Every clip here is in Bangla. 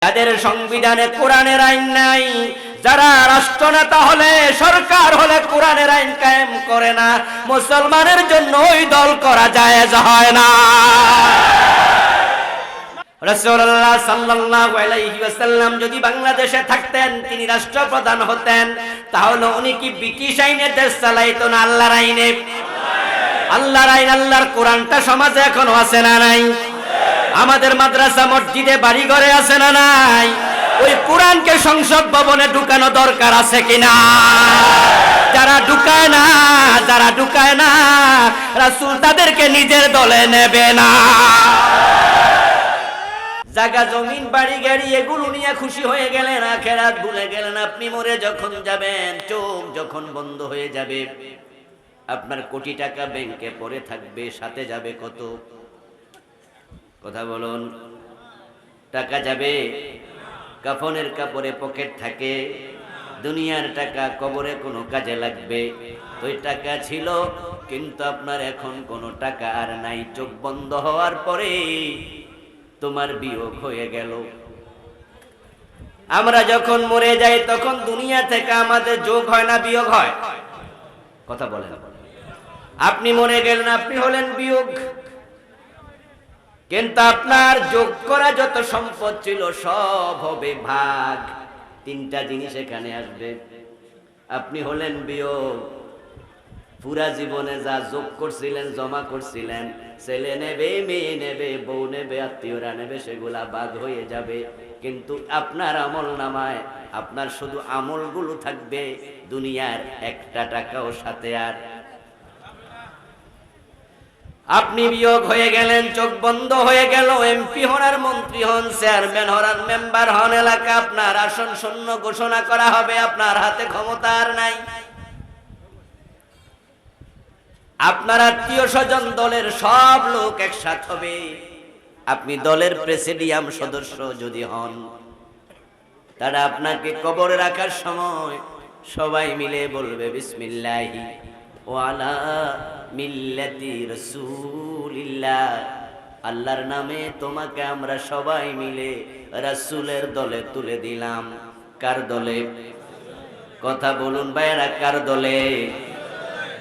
যাদের সংবিধানে কোরআনের আইন নাই, যারা রাষ্ট্রনেতা হলে সরকার হলে কোরআনের আইন কায়েম করে না, মুসলমানের জন্য ওই দল করা জায়েজ হয় না। রাসূলুল্লাহ সাল্লাল্লাহু আলাইহি ওয়াসাল্লাম যদি বাংলাদেশে থাকতেন, তিনি রাষ্ট্রপ্রধান হতেন, তাহলে উনি কি ব্রিটিশ আইনে দেশ চালাইতো না আল্লাহর আইনে? আল্লাহর আইন, আল্লাহর কোরআনটা সমাজে এখনো আছে না নাই? আমাদের মাদ্রাসা মসজিদে বাড়ি ঘরে আছে না নাই? ওই কোরআনকে সংসদ ভবনে ঢুকানো দরকার আছে কিনা? যারা ঢুকায় না রাসূল তাদেরকে নিজের দলে নেবে না। জায়গা জমিন বাড়ি গাড়ি এগুলো নিয়ে খুশি হয়ে গেলেন, আখিরাত ভুলে গেলেন। আপনি মরে যখন যাবেন, চোখ যখন বন্ধ হয়ে যাবে, আপনার কোটি টাকা ব্যাংকে পড়ে থাকবে, সাথে যাবে কত? কথা বলুন। টাকা যাবে? কাফনের কাপড়ে পকেট থাকে। দুনিয়ার টাকা কবরে কোনো কাজে লাগবে? ওই টাকা ছিল, কিন্তু আপনার এখন কোনো টাকা আর নাই। চোখ বন্ধ হওয়ার পরে তোমার বিয়োগ হয়ে গেল। আমরা যখন মরে যাই তখন দুনিয়া থেকে আমাদের যোগ হয় না বিয়োগ হয়? কথা বলেন। আপনি মরে গেলেন, আপনি হলেন বিয়োগ, কিন্তু আপনার যোগ করা যত সম্পদ ছিল সব হবে ভাগ। তিনটা জিনিস এখানে আসবে। আপনি হলেন বিয়োগ। পুরা জীবনে যা যোগ করছিলেন, জমা করছিলেন, ছেলে নেবে, মেয়ে নেবে, বউ নেবে, আত্মীয়রা নেবে, সেগুলা বাদ হয়ে যাবে। কিন্তু আপনার আমল নামায় আপনার শুধু আমলগুলো থাকবে, দুনিয়ার একটা টাকাও সাথে আর। আপনি বিয়োগ হয়ে গেলেন, চোখ বন্ধ হয়ে গেল। এমপি হন আর মন্ত্রী হন, চেয়ারম্যান হন আর মেম্বার হন, এলাকা আপনার আসন শূন্য ঘোষণা করা হবে, আপনার হাতে ক্ষমতা আর নাই। আপনার আত্মীয় স্বজন দলের সব লোক একসাথে হবে। আপনি দলের প্রেসিডিয়াম সদস্য যদি হন, তারা আপনাকে কবরে রাখার সময় সবাই মিলে বলবে বিসমিল্লাহি ওয়া আলা মিল্লাতি রাসূলিল্লাহ, আল্লাহর নামে তোমাকে আমরা সবাই মিলে রাসূলের দলে তুলে দিলাম। কার দলে? কথা বলুন ভাইরা, কার দলে?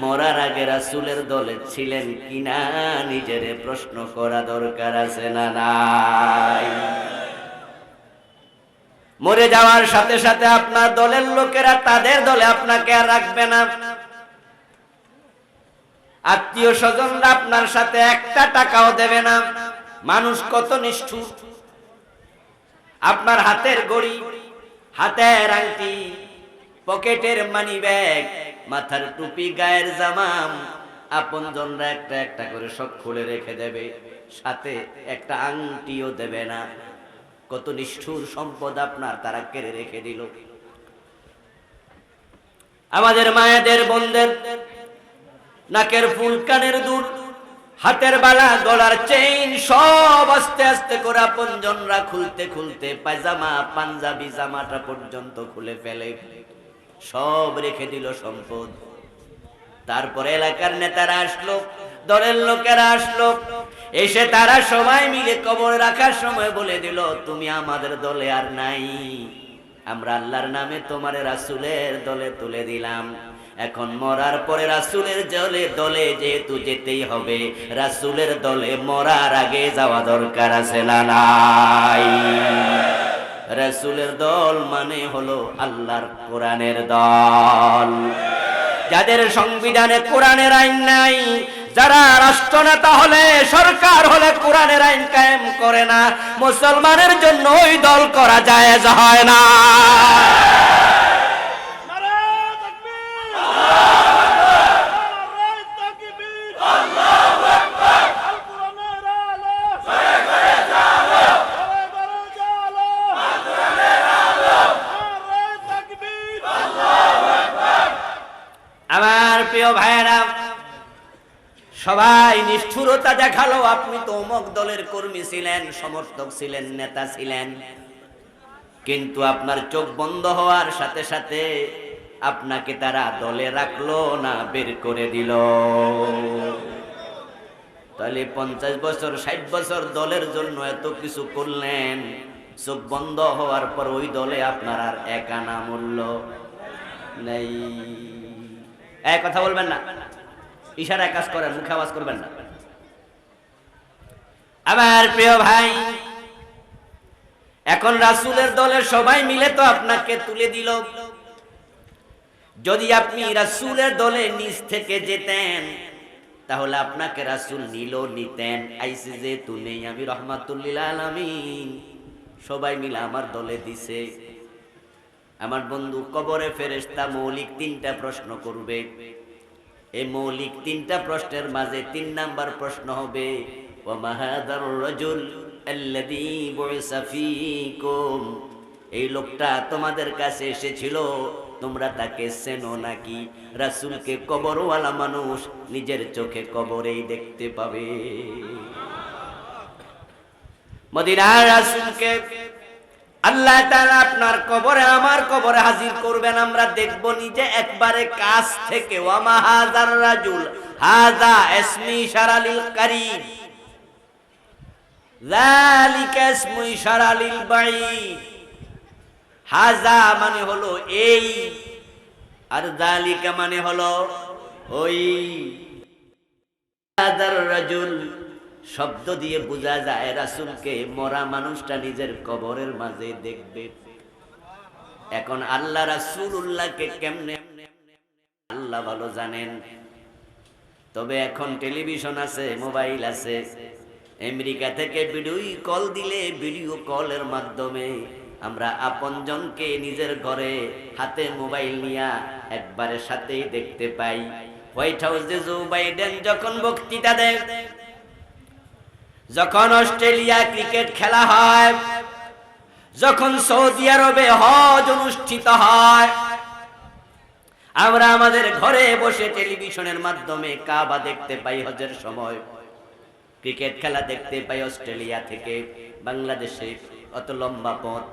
মরার আগে রাসূলের দলে ছিলেন কিনা নিজেরে প্রশ্ন করা দরকার আছে না নাই? মরে যাওয়ার সাথে সাথে আপনার দলের লোকেরা তাদের দলে আপনাকে আর রাখবে না। আত্মীয় স্বজনরা আপনার সাথে একটা টাকাও দেবে না। মানুষ কত নিষ্ঠুর! আপনার হাতের ঘড়ি, হাতের আংটি, পকেটের মানি ব্যাগ, মাথার টুপি, গায়ের জামাম, আপনজনরা একটা একটা করে সব খুলে রেখে দেবে, সাথে একটা আংটিও দেবে না। কত নিষ্ঠুর সম্পদ আপনার তারা কেড়ে রেখে দিল। আমাদের মায়েদের, বোনদের নাকের ফুল, কানের দুল, হাতের বালা, গলার চেইন সব আস্তে আস্তে করে আপনজনরা খুলতে খুলতে পায়জামা, পাঞ্জাবি, জামাটা পর্যন্ত খুলে ফেলে, সব রেখে দিল সম্পদ। তারপরে এলাকার নেতারা আসলো, দলের লোকেরা আসলো, এসে তারা সবাই মিলে কবর রাখার সময় বলে দিল, তুমি আমাদের দলে আর নাই, আমরা আল্লাহর নামে তোমার রাসূলের দলে তুলে দিলাম। এখন মরার পরে রাসূলের দলে যেহেতু যেতেই হবে, রাসূলের দলে মরার আগে যাওয়া দরকার আছে না নাই? রাসূলের দল মানে হলো আল্লাহর কোরআনের দল। যাদের সংবিধানে কোরআনের আইন নাই, যারা রাষ্ট্রনেতা হলে সরকার হলে কোরআনের আইন কায়েম করে না, মুসলমানের জন্য ওই দল করা জায়েজ হয় না। আমার প্রিয় ভাইয়েরা, সবাই নিষ্ঠুরতা দেখালো। আপনি তো অমুক দলের কর্মী ছিলেন, সমর্থক ছিলেন, নেতা ছিলেন, কিন্তু আপনার চোখ বন্ধ হওয়ার সাথে সাথে আপনাকে তারা দলে রাখলো না, বের করে দিল। তাহলে 50 বছর 60 বছর দলের জন্য এত কিছু করলেন, চোখ বন্ধ হওয়ার পর ওই দলে আপনার আর এক আনা মূল্য নেই। এক কথা বলবেন না, ইশারায় কাজ করেন, মুখে আওয়াজ করবেন না। আমার প্রিয় ভাই, এখন রাসূলের দলের সবাই মিলে তো আপনাকে তুলে দিল। যদি আপনি রাসূলের দলে নিজ থেকে যেতেন তাহলে আপনাকে রাসূল নিতেন। আইসে যে তুই আমি রাহমাতুল লিল আলামিন, সবাই মিলে আমার দলে দিছে। আমার বন্ধু, কবরে ফেরেশতা মৌলিক 3টা প্রশ্ন করবে। এই মৌলিক 3টা প্রশ্নের মাঝে 3 নাম্বার প্রশ্ন হবে, ওয়া মা হাদার রাজুল আল্লাযী বুইসা ফীকুম, এই লোকটা তোমাদের কাছে এসেছিল, তোমরা তাকে চেনো নাকি? রাসূলকে কবরওয়ালা মানুষ নিজের চোখে কবরেই দেখতে পাবে। মদিনার রাসূলকে আল্লাহ তাআলা আপনার কবরে আমার কবরে হাজির করবেন, আমরা দেখব নিজে একবারে কাছ থেকে। ওয়া মা হাযার রাজুল, হাযা ইসমু ইশারা লিল করিব, যালিকা ইসমু ইশারা লিল বাঈদ। হাযা মানে হলো এই, আর যালিকা মানে হলো ওই। হাযার রাজুল শব্দ দিয়ে বোঝা যায় রাসূলকে মরা মানুষটা নিজের কবরের মাঝে দেখবে। এখন আল্লাহ রাসূলুল্লাহকে কেমনে আল্লাহ ভালো জানেন। তবে এখন টেলিভিশন আছে, মোবাইল আছে, আমেরিকা থেকে ভিডিও কল দিলে ভিডিও কলের মাধ্যমে আমরা আপনজনকে নিজের ঘরে হাতে মোবাইল নিয়ে একবারে সাথেই দেখতে পাই। হোয়াইট হাউসে জো বাইডেন যখন বক্তৃতা দেন, যখন অস্ট্রেলিয়া ক্রিকেট খেলা হয়, যখন সৌদি আরবে হজ অনুষ্ঠিত হয়, আমরা আমাদের ঘরে বসে টেলিভিশনের মাধ্যমে কাবা দেখতে পাই হজের সময়, ক্রিকেট খেলা দেখতে পাই অস্ট্রেলিয়া থেকে বাংলাদেশে অত লম্বা পথ।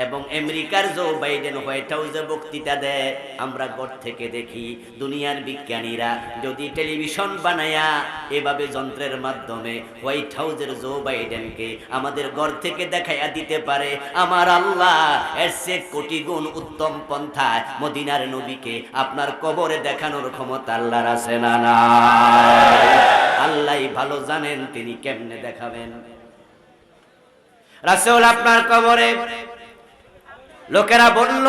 এবং আমেরিকার জো বাইডেন হোয়াইট হাউসে বক্তৃতা দেয়, আমরা ঘর থেকে দেখি। দুনিয়ার বিজ্ঞানীরা যদি টেলিভিশন বানায়া এভাবে যন্ত্রের মাধ্যমে হোয়াইট হাউসের জো বাইডেনকে আমাদের ঘর থেকে দেখাইয়া দিতে পারে, আমার আল্লাহ এর চেয়ে কোটি গুণ উত্তম পন্থায় মদিনার নবীকে আপনার কবরে দেখানোর ক্ষমতা আল্লাহর আছে না? না, আল্লাহই ভালো জানেন তিনি কেমনে দেখাবেন। রাসূল আপনার কবরে, লোকেরা বলল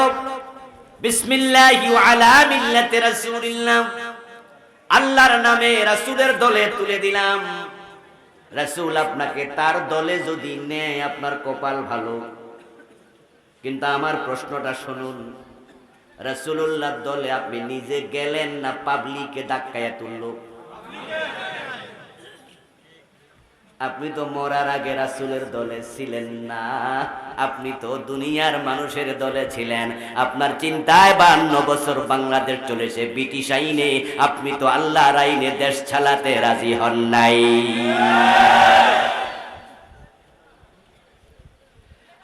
বিসমিল্লাহি ওয়া আলা মিল্লাতি রাসূলিল্লাহ, আল্লাহর নামে রাসূলের দলে তুলে দিলাম। রাসূল আপনাকে তার দলে যদি নেয় আপনার কপাল ভালো। কিন্তু আমার প্রশ্নটা শুনুন, রাসূলুল্লাহর দলে আপনি নিজে গেলেন না পাবলিকে ধাক্কায়া তুললো? আপনি তো মরার আগে রাসূলের দলে ছিলেন না, আপনি তো দুনিয়ার মানুষের দলে ছিলেন। আপনার চিন্তায় 52 বছর বাংলাদেশ চলেছে ব্রিটিশ আইনে, আপনি তো আল্লাহর আইনে দেশ চালাতে রাজি হন নাই।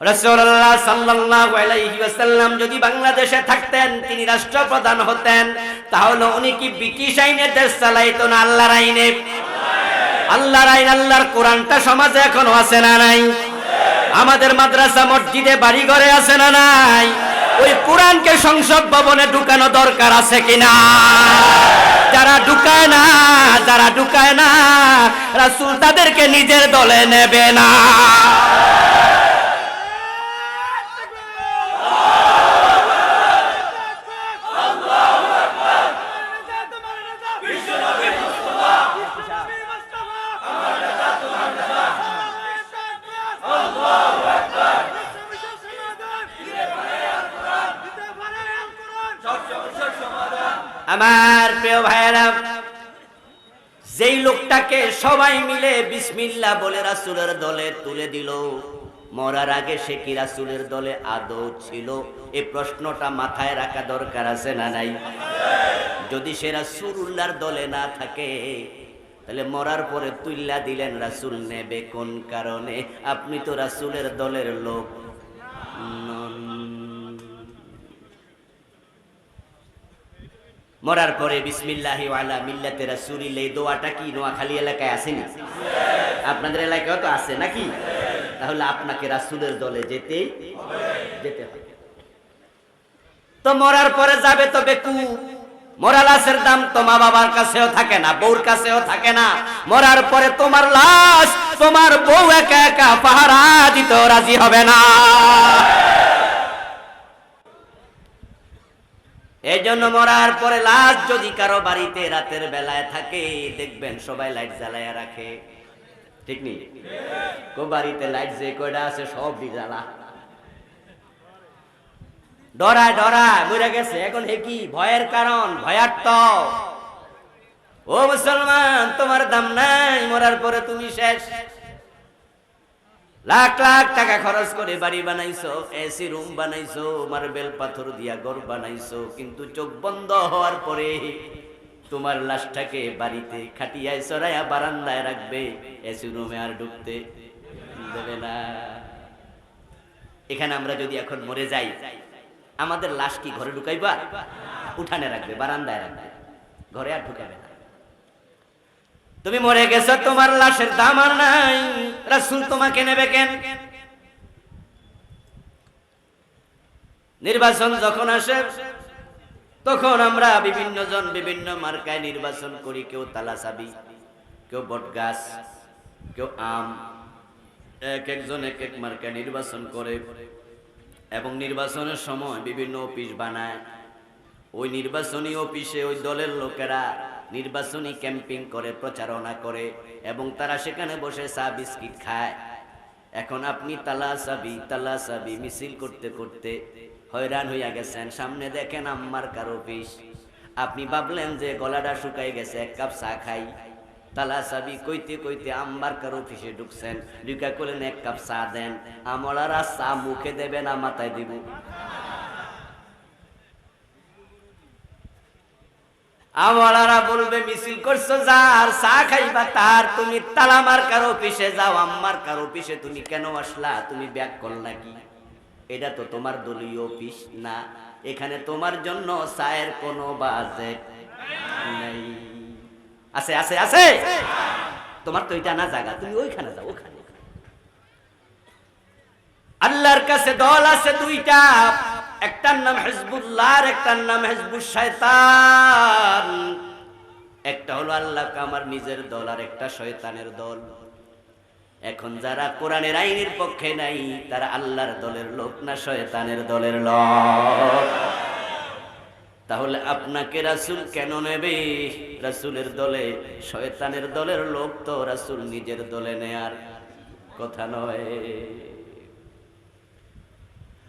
রাসূলুল্লাহ সাল্লাল্লাহু আলাইহি ওয়াসাল্লাম যদি বাংলাদেশে থাকতেন, তিনি রাষ্ট্রপ্রধান হতেন, তাহলে উনি কি ব্রিটিশ আইনে দেশ চালাইতো না আল্লাহর আইনে? আল্লাহর আইন, আল্লাহর কোরআনটা সমাজে এখনো আছে না নাই? আমাদের মাদ্রাসা মসজিদে বাড়ি ঘরে আছে না নাই? ওই কোরআনকে সংসদ ভবনে ঢুকানো দরকার আছে কিনা? যারা ঢুকায় না রাসূল তাদেরকে নিজের দলে নেবে না। আমার প্রিয় ভাইয়েরা, যেই লোকটাকে সবাই মিলে বিসমিল্লাহ বলে রাসূলের দলে তুলে দিল, মরার আগে সে কি রাসূলের দলে আদৌ ছিল? এই প্রশ্নটা মাথায় রাখা দরকার আছে না নাই? যদি সে রাসূলুল্লাহর দলে না থাকে তাহলে মরার পরে তুইল্লা দিলেন, রাসূল নেবে কোন কারণে? আপনি তো রাসূলের দলের লোক নন। মরার পরে বিসমিল্লাহি ওয়া আলা মিল্লাতি রাসূলিল্লাহ এই দোয়াটা কি নোয়াখালী এলাকায় আসেনি? আপনাদের এলাকায়ও তো আছে নাকি? তাহলে আপনাকে রাসূলের দলে যেতে হবে। তো মরার পরে যাবে তো বেকুব। মরা লাশের দাম তো মা বাবার কাছেও থাকে না, বউর কাছেও থাকে না। মরার পরে তোমার লাশ তোমার বউ একা একা পাহারা দিতে রাজি হবে না। এই জন্য মরার পরে লাশ যদি কারো বাড়িতে রাতের বেলায় থাকে, দেখবেন সবাই লাইট জ্বালায়া রাখে, ঠিক নেই? কো বাড়িতে লাইট যে কয়টা আছে সব জ্বালা, ডরায় ডরায় মরে গেছে। এখন হে কি ভয়ের কারণ, ভয়ার্থ। ও মুসলমান, তোমার দাম নাই, মরার পরে তুমি শেষ। লাখ লাখ টাকা খরচ করে বাড়ি বানাইছো, এসি রুম বানাইছো, মার্বেল পাথর দিয়া ঘর বানাইছো, কিন্তু চোখ বন্ধ হওয়ার পরে তোমার লাশটাকে বাড়িতে খাটিয়ায় চড়াইয়া বারান্দায় রাখবে, এসি রুমে আর ঢুকতে দেবে না। এখানে আমরা যদি এখন মরে যাই, আমাদের লাশ কি ঘরে ঢুকাইবা? উঠানে রাখবে, বারান্দায় রাখবে, ঘরে আর ঢুকাবে না। তুমি মরে গেছো, তোমার লাশের দাম আর নাই, রাসূল তোমাকে নেবে কেন? নির্বাচন যখন আসে তখন আমরা বিভিন্ন জন বিভিন্ন মার্কায় নির্বাচন করি। কেউ তালাচাবি, কেউ বটগাছ, কেউ আম, এক একজন এক এক মার্কায় নির্বাচন করে এবং নির্বাচনের সময় বিভিন্ন অফিস বানায়। ওই নির্বাচনী অফিসে ওই দলের লোকেরা নির্বাচনী ক্যাম্পিং করে, প্রচারণা করে এবং তারা সেখানে বসে চা বিস্কিট খায়। এখন আপনি তালাচাবি মিছিল করতে করতে হয়রান হইয়া গেছেন, সামনে দেখেন আম্মার কার অফিস। আপনি ভাবলেন যে গলাটা শুকাই গেছে, এক কাপ চা খাই। তালাচাবি কইতে কইতে আম্মার কার অফিসে ঢুকছেন, ঢুকা করলেন এক কাপ চা দেন। আমলারা চা মুখে দেবে না মাথায় দিব? আমলারা বলবে মিছিল করছো যার, চা খাইবা তার। তুমি তালামার কার অফিসে যাও, আম্মার কার অফিসে তুমি কেন আসলা? তুমি ব্যাক কল নাকি? এটা তো তোমার দলীয় অফিস না, এখানে তোমার জন্য চায়ের কোনো বাজেট নেই। আছে আছে আছে, তোমার তো এটা না জায়গা, তুমি ওইখানে যাও, ওখানে। আল্লাহর কাছে দল আছে দুইটা, একটার নাম হিজবুল্লাহ আর একটার নাম হিজবুশ শয়তান। একটা হলো আল্লাহ আমার নিজের দল, আর একটা শয়তানের দল। এখন যারা কোরআনের আইনের পক্ষে নাই, তারা আল্লাহর দলের লোক না শয়তানের দলের লোক? তাহলে আপনাকে রাসূল কেন নেবে? রাসূলের দলে শয়তানের দলের লোক তো রাসূল নিজের দলে নেয়ার কথা নয়।